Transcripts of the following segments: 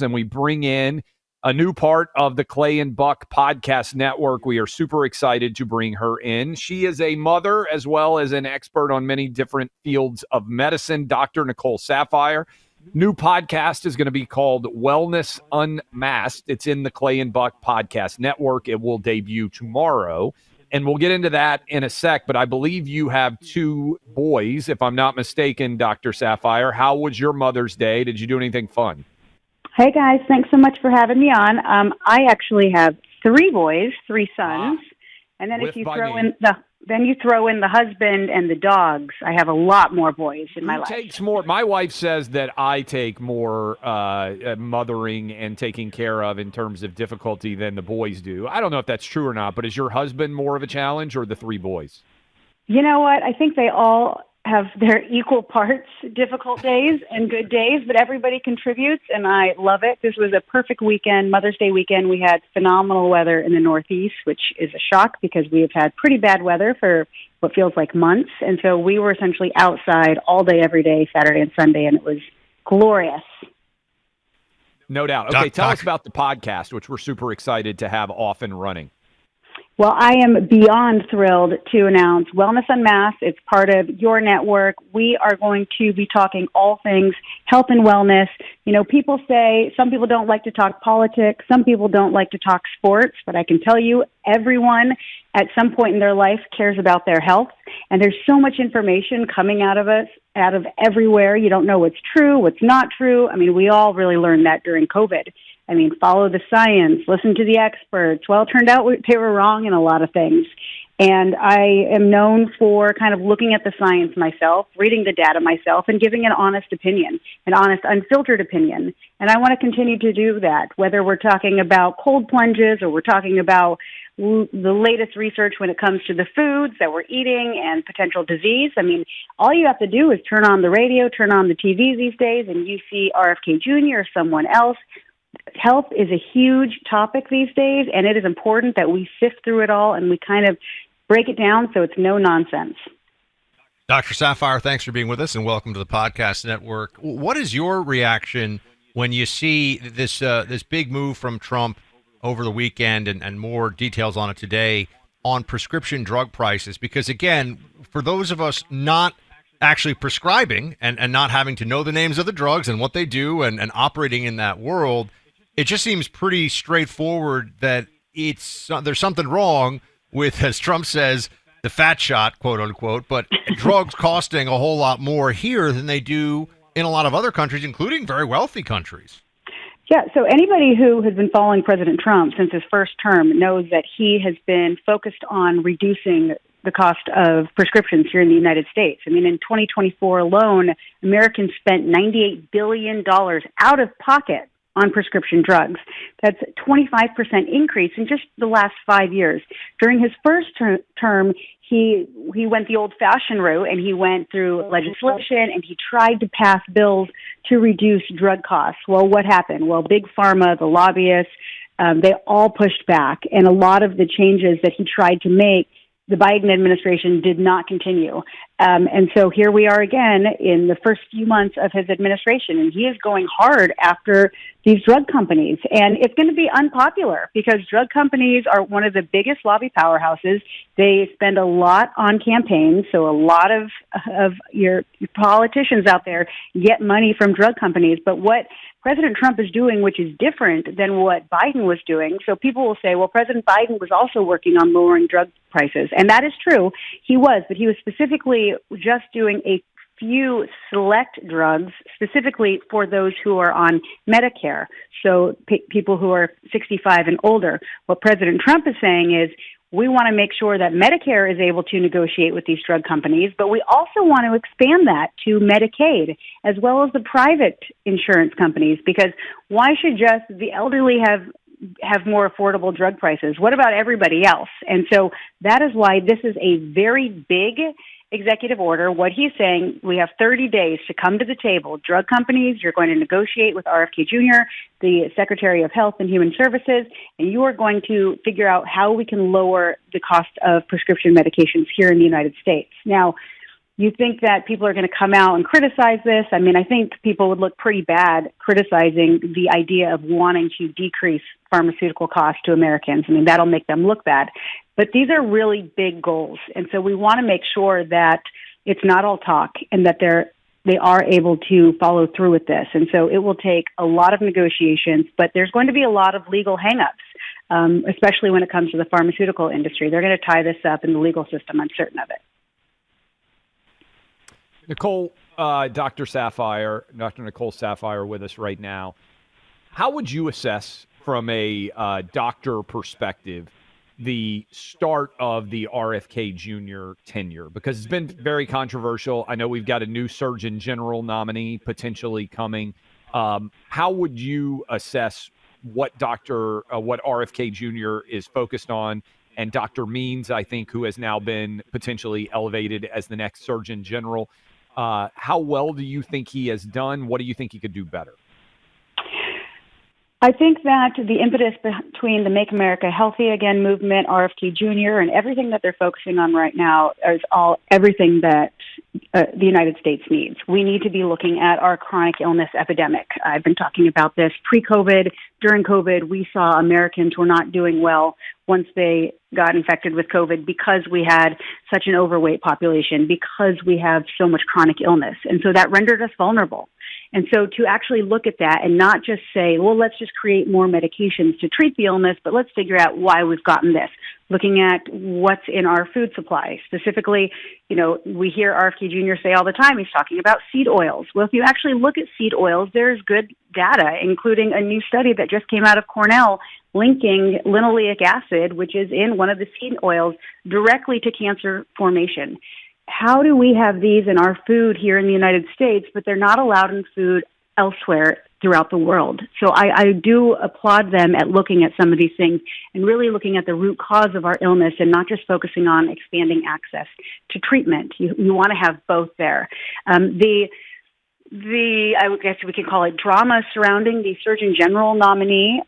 and we bring in a new part of the Clay and Buck podcast network. We are super excited to bring her in. She is a mother as well as an expert on many different fields of medicine, Dr. Nicole Saphier. New podcast is going to be called Wellness Unmasked. It's in the Clay and Buck podcast network. It will debut tomorrow, and we'll get into that in a sec, but I believe you have 2 boys, if I'm not mistaken, Dr. Saphier. How was your Mother's Day? Did you do anything fun? Hey, guys. Thanks so much for having me on. I actually have 3 boys, 3 sons. And then if you throw in the husband and the dogs, I have a lot more boys in my life. Takes more. My wife says that I take more mothering and taking care of in terms of difficulty than the boys do. I don't know if that's true or not, but is your husband more of a challenge or the 3 boys? You know what? I think they all have their equal parts, difficult days and good days, but everybody contributes, and I love it. This was a perfect weekend, Mother's Day weekend. We had phenomenal weather in the Northeast, which is a shock because we have had pretty bad weather for what feels like months, and so we were essentially outside all day, every day, Saturday and Sunday, and it was glorious. No doubt. Okay, tell us about the podcast, which we're super excited to have off and running. Well, I am beyond thrilled to announce Wellness Unmasked. It's part of your network. We are going to be talking all things health and wellness. You know, people say some people don't like to talk politics, some people don't like to talk sports, but I can tell you everyone at some point in their life cares about their health. And there's so much information coming out of everywhere. You don't know what's true, what's not true. I mean, we all really learned that during COVID. I mean, follow the science, listen to the experts. Well, it turned out they were wrong in a lot of things. And I am known for kind of looking at the science myself, reading the data myself, and giving an honest opinion, an honest, unfiltered opinion. And I want to continue to do that, whether we're talking about cold plunges or we're talking about the latest research when it comes to the foods that we're eating and potential disease. I mean, all you have to do is turn on the radio, turn on the TV these days, and you see RFK Jr. or someone else. Health is a huge topic these days, and it is important that we sift through it all and we kind of break it down so it's no nonsense. Dr. Saphier, thanks for being with us, and welcome to the podcast network. What is your reaction when you see this big move from Trump over the weekend and more details on it today on prescription drug prices? Because, again, for those of us not actually prescribing and not having to know the names of the drugs and what they do and operating in that world, it just seems pretty straightforward that there's something wrong with, as Trump says, the fat shot, quote unquote, but drugs costing a whole lot more here than they do in a lot of other countries, including very wealthy countries. Yeah, so anybody who has been following President Trump since his first term knows that he has been focused on reducing the cost of prescriptions here in the United States. I mean, in 2024 alone, Americans spent $98 billion out of pocket on prescription drugs. That's a 25% increase in just the last 5 years. During his first term, he went the old-fashioned route, and he went through legislation, and he tried to pass bills to reduce drug costs. Well, what happened? Well, Big Pharma, the lobbyists, they all pushed back, and a lot of the changes that he tried to make, the Biden administration did not continue. And so here we are again in the first few months of his administration, and he is going hard after these drug companies. And it's going to be unpopular because drug companies are one of the biggest lobby powerhouses. They spend a lot on campaigns, so a lot of your politicians out there get money from drug companies. But what President Trump is doing, which is different than what Biden was doing. So people will say, well, President Biden was also working on lowering drug prices. And that is true. He was, but he was specifically just doing a few select drugs, specifically for those who are on Medicare. So people who are 65 and older. What President Trump is saying is, we want to make sure that Medicare is able to negotiate with these drug companies, but we also want to expand that to Medicaid as well as the private insurance companies, because why should just the elderly have more affordable drug prices? What about everybody else? And so that is why this is a very big executive order. What he's saying, we have 30 days to come to the table. Drug companies, you're going to negotiate with RFK Jr., the Secretary of Health and Human Services, and you are going to figure out how we can lower the cost of prescription medications here in the United States. Now, You think that people are going to come out and criticize this? I mean, I think people would look pretty bad criticizing the idea of wanting to decrease pharmaceutical costs to Americans. I mean, that'll make them look bad. But these are really big goals. And so we want to make sure that it's not all talk and that they are able to follow through with this. And so it will take a lot of negotiations, but there's going to be a lot of legal hangups, especially when it comes to the pharmaceutical industry. They're going to tie this up in the legal system. I'm certain of it. Nicole, Dr. Nicole Saphier with us right now. How would you assess from a doctor perspective the start of the RFK Jr. tenure? Because it's been very controversial. I know we've got a new Surgeon General nominee potentially coming. How would you assess what RFK Jr. is focused on? And Dr. Means, I think, who has now been potentially elevated as the next Surgeon General. How well do you think he has done? What do you think he could do better? I think that the impetus between the Make America Healthy Again movement, RFK Jr., and everything that they're focusing on right now is everything that the United States needs. We need to be looking at our chronic illness epidemic. I've been talking about this pre-COVID. During COVID, we saw Americans were not doing well once they got infected with COVID because we had such an overweight population, because we have so much chronic illness. And so that rendered us vulnerable. And so to actually look at that and not just say, well, let's just create more medications to treat the illness, but let's figure out why we've gotten this. Looking at what's in our food supply. Specifically, we hear RFK Jr. say all the time, he's talking about seed oils. Well, if you actually look at seed oils, there's good data, including a new study that just came out of Cornell linking linoleic acid, which is in one of the seed oils, directly to cancer formation. How do we have these in our food here in the United States, but they're not allowed in food elsewhere throughout the world? So I do applaud them at looking at some of these things and really looking at the root cause of our illness and not just focusing on expanding access to treatment. You want to have both there. I guess we could call it drama surrounding the Surgeon General nominee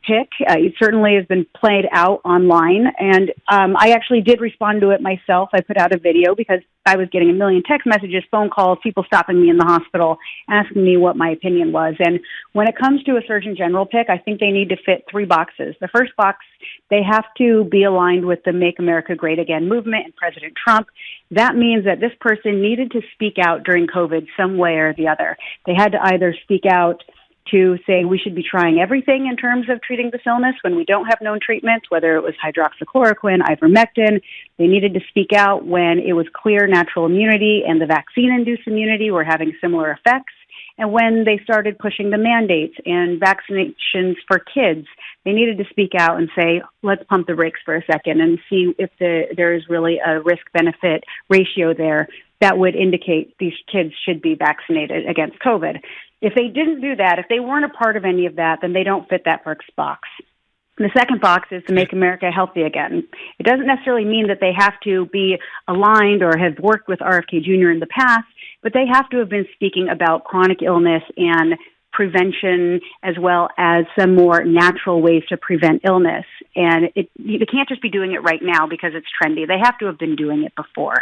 pick. It certainly has been played out online, and I actually did respond to it myself. I put out a video because I was getting a million text messages, phone calls, people stopping me in the hospital, asking me what my opinion was. And when it comes to a Surgeon General pick, I think they need to fit 3 boxes. The first box, they have to be aligned with the Make America Great Again movement and President Trump. That means that this person needed to speak out during COVID some way or the other. They had to either speak out to say we should be trying everything in terms of treating this illness when we don't have known treatments, whether it was hydroxychloroquine, ivermectin. They needed to speak out when it was clear natural immunity and the vaccine-induced immunity were having similar effects. And when they started pushing the mandates and vaccinations for kids, they needed to speak out and say, let's pump the brakes for a second and see if there is really a risk-benefit ratio there that would indicate these kids should be vaccinated against COVID. If they didn't do that, if they weren't a part of any of that, then they don't fit that first box. The second box is to make America healthy again. It doesn't necessarily mean that they have to be aligned or have worked with RFK Jr. in the past, but they have to have been speaking about chronic illness and prevention as well as some more natural ways to prevent illness. And they can't just be doing it right now because it's trendy. They have to have been doing it before.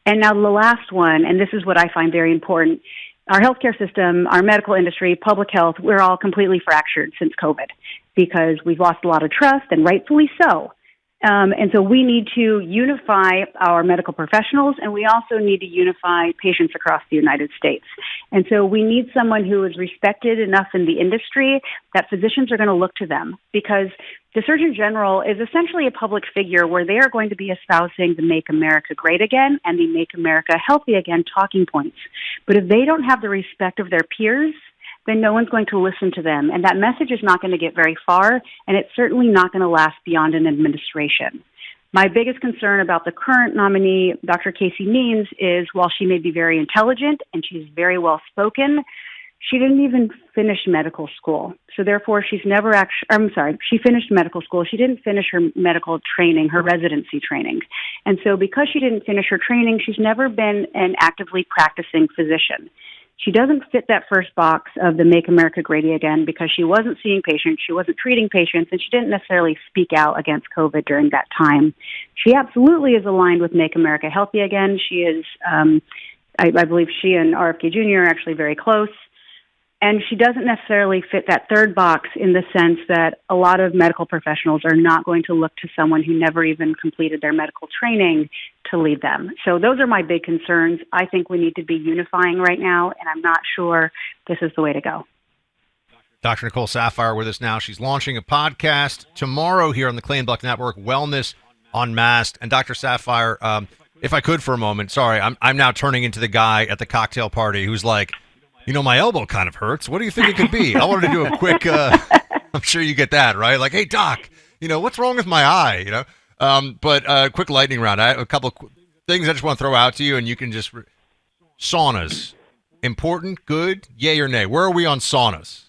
And now the last one, and this is what I find very important, our healthcare system, our medical industry, public health, we're all completely fractured since COVID because we've lost a lot of trust, and rightfully so. And so we need to unify our medical professionals, and we also need to unify patients across the United States. And so we need someone who is respected enough in the industry that physicians are going to look to them, because the Surgeon General is essentially a public figure where they are going to be espousing the Make America Great Again and the Make America Healthy Again talking points. But if they don't have the respect of their peers, then no one's going to listen to them. And that message is not going to get very far, and it's certainly not going to last beyond an administration. My biggest concern about the current nominee, Dr. Casey Means, is while she may be very intelligent and she's very well spoken, she didn't even finish medical school. So therefore, she finished medical school. She didn't finish her medical training, her residency training. And so because she didn't finish her training, she's never been an actively practicing physician. She doesn't fit that first box of the Make America Great Again because she wasn't seeing patients, she wasn't treating patients, and she didn't necessarily speak out against COVID during that time. She absolutely is aligned with Make America Healthy Again. She is, I believe she and RFK Jr. are actually very close. And she doesn't necessarily fit that third box in the sense that a lot of medical professionals are not going to look to someone who never even completed their medical training to lead them. So those are my big concerns. I think we need to be unifying right now, and I'm not sure this is the way to go. Dr. Nicole Saphier with us now. She's launching a podcast tomorrow here on the Clay and Buck Network, Wellness Unmasked. And Dr. Saphier, if I could for a moment, sorry, I'm now turning into the guy at the cocktail party who's like, you know, my elbow kind of hurts. What do you think it could be? I wanted to do a quick, I'm sure you get that, right? Like, hey, doc, you know, what's wrong with my eye, you know? But quick lightning round. I have a couple of things I just want to throw out to you, and you can just, saunas, important, good, yay or nay? Where are we on saunas?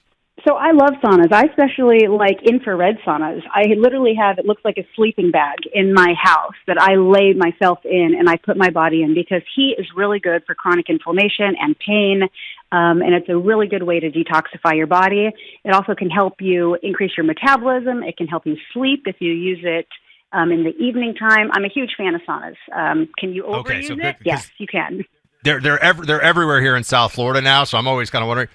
So I love saunas. I especially like infrared saunas. I literally have, it looks like a sleeping bag in my house that I lay myself in and I put my body in because heat is really good for chronic inflammation and pain. And it's a really good way to detoxify your body. It also can help you increase your metabolism. It can help you sleep if you use it in the evening time. I'm a huge fan of saunas. Can you overuse it? Yes, you can. They're everywhere here in South Florida now, so I'm always kind of wondering.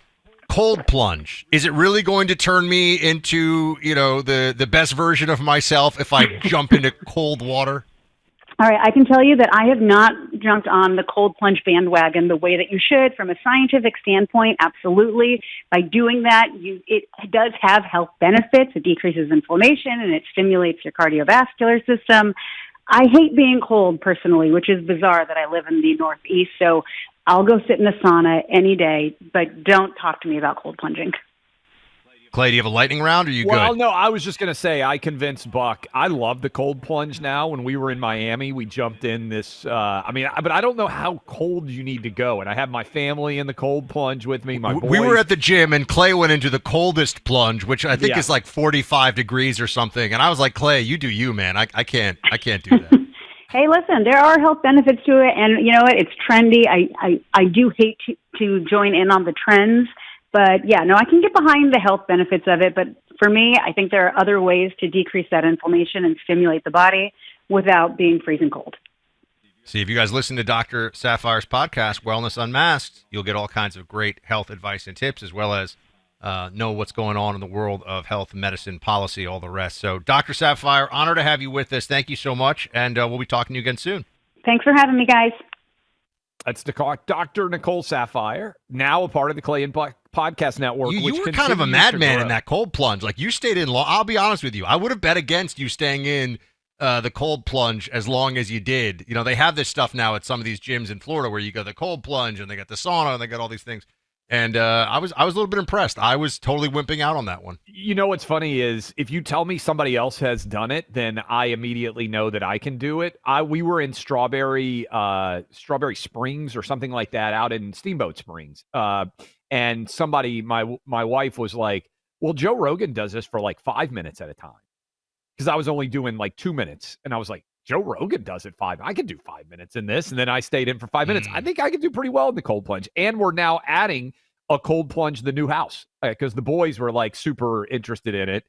Cold plunge. Is it really going to turn me into, you know, the best version of myself if I jump into cold water? All right, I can tell you that I have not jumped on the cold plunge bandwagon the way that you should. From a scientific standpoint, absolutely. By doing that, it does have health benefits. It decreases inflammation and it stimulates your cardiovascular system. I hate being cold personally, which is bizarre that I live in the Northeast. So I'll go sit in the sauna any day, but don't talk to me about cold plunging. Clay, do you have a lightning round or are you good? Well, no, I was just going to say I convinced Buck. I love the cold plunge now. When we were in Miami, we jumped in this, but I don't know how cold you need to go. And I have my family in the cold plunge with me. My boys. We were at the gym and Clay went into the coldest plunge, which I think is like 45 degrees or something. And I was like, Clay, you do you, man. I can't do that. Hey, listen, there are health benefits to it, and you know what? It's trendy. I do hate to join in on the trends, but yeah, no, I can get behind the health benefits of it. But for me, I think there are other ways to decrease that inflammation and stimulate the body without being freezing cold. See, if you guys listen to Dr. Saphier's podcast, Wellness Unmasked, you'll get all kinds of great health advice and tips, as well as know what's going on in the world of health, medicine, policy, all the rest. So, Dr. Saphier, honor to have you with us. Thank you so much, and we'll be talking to you again soon. Thanks for having me, guys. That's Dr. Nicole Saphier, now a part of the Clay and Buck Podcast Network. You were kind of a madman in that cold plunge. Like, you stayed in long. I'll be honest with you. I would have bet against you staying in the cold plunge as long as you did. You know, they have this stuff now at some of these gyms in Florida where you go the cold plunge and they got the sauna and they got all these things. And I was a little bit impressed. I was totally wimping out on that one. You know what's funny is if you tell me somebody else has done it, then I immediately know that I can do it. We were in Strawberry Springs or something like that out in Steamboat Springs. And somebody, my wife was like, well, Joe Rogan does this for like 5 minutes at a time. Because I was only doing like 2 minutes. And I was like, Joe Rogan does it 5. I could do 5 minutes in this. And then I stayed in for 5 minutes. I think I could do pretty well in the cold plunge. And we're now adding a cold plunge to the new house because the boys were like super interested in it.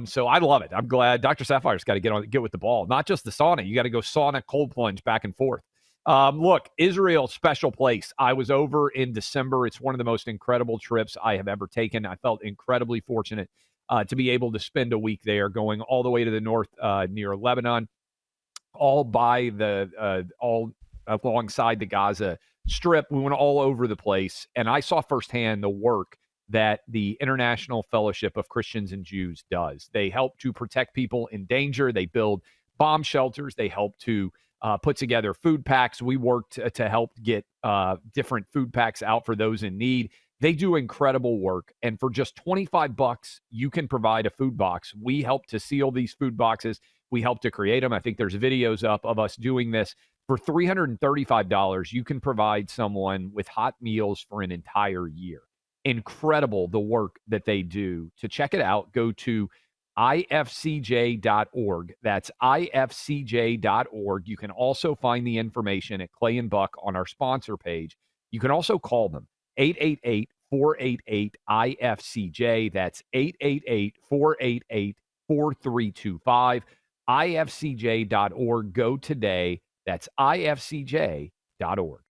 So I love it. I'm glad Dr. Saphier's got to get with the ball. Not just the sauna. You got to go sauna, cold plunge back and forth. Look, Israel, special place. I was over in December. It's one of the most incredible trips I have ever taken. I felt incredibly fortunate to be able to spend a week there, going all the way to the north near Lebanon, all alongside the Gaza Strip. We went all over the place, and I saw firsthand the work that the International Fellowship of Christians and Jews does. They help to protect people in danger. They build bomb shelters. They help to put together food packs. We worked to help get different food packs out for those in need. They do incredible work. And for just $25, you can provide a food box. We help to seal these food boxes. We help to create them. I think there's videos up of us doing this. For $335, you can provide someone with hot meals for an entire year. Incredible the work that they do. To check it out, go to ifcj.org. That's ifcj.org. You can also find the information at Clay and Buck on our sponsor page. You can also call them, 888-488-IFCJ. That's 888-488-4325. IFCJ.org. Go today. That's IFCJ.org.